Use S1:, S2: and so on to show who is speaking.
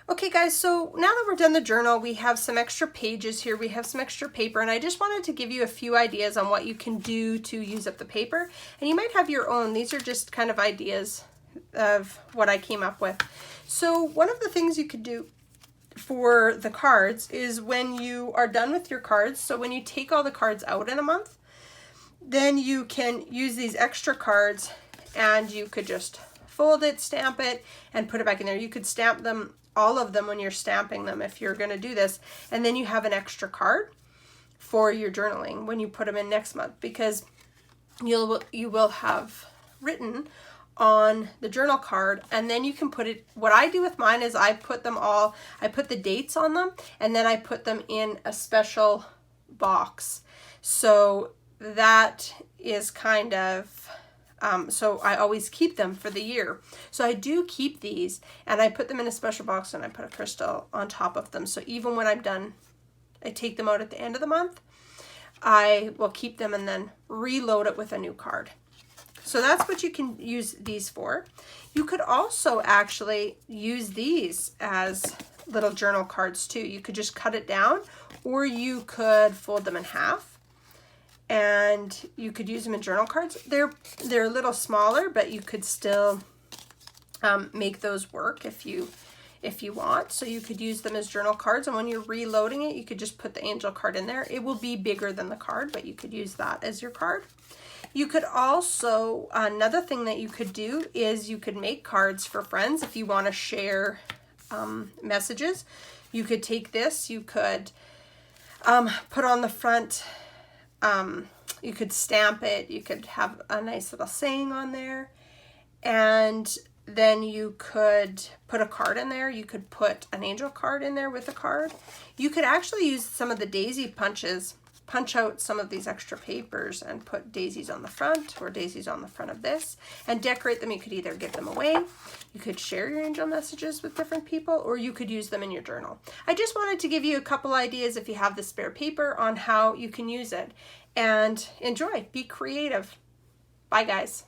S1: Okay guys, so now that we're done the journal, we have some extra pages here, we have some extra paper, and I just wanted to give you a few ideas on what you can do to use up the paper. And you might have your own. These are just kind of ideas of what I came up with. So one of the things you could do for the cards is when you are done with your cards, so when you take all the cards out in a month, then you can use these extra cards and you could just fold it, stamp it, and put it back in there. You could stamp them, all of them, when you're stamping them if you're going to do this, and then you have an extra card for your journaling when you put them in next month, because you will have written on the journal card, and then you can put it, what I do with mine is I put the dates on them, and then I put them in a special box. So that is kind of so I always keep them for the year. So I do keep these, and I put them in a special box, and I put a crystal on top of them. So even when I'm done, I take them out at the end of the month, I will keep them and then reload it with a new card. So that's what you can use these for. You could also actually use these as little journal cards too. You could just cut it down, or you could fold them in half, and you could use them in journal cards. They're a little smaller, but you could still make those work if you want. So you could use them as journal cards, and when you're reloading it, you could just put the angel card in there. It will be bigger than the card, but you could use that as your card. You could also, another thing that you could do is you could make cards for friends if you want to share messages. You could take this, you could put on the front, you could stamp it, you could have a nice little saying on there, and then you could put a card in there. You could put an angel card in there with a card. You could actually use some of the daisy punches, punch out some of these extra papers and put daisies on the front, or daisies on the front of this, and decorate them. You could either give them away, you could share your angel messages with different people, or you could use them in your journal. I just wanted to give you a couple ideas, if you have the spare paper, on how you can use it. And enjoy, be creative. Bye guys.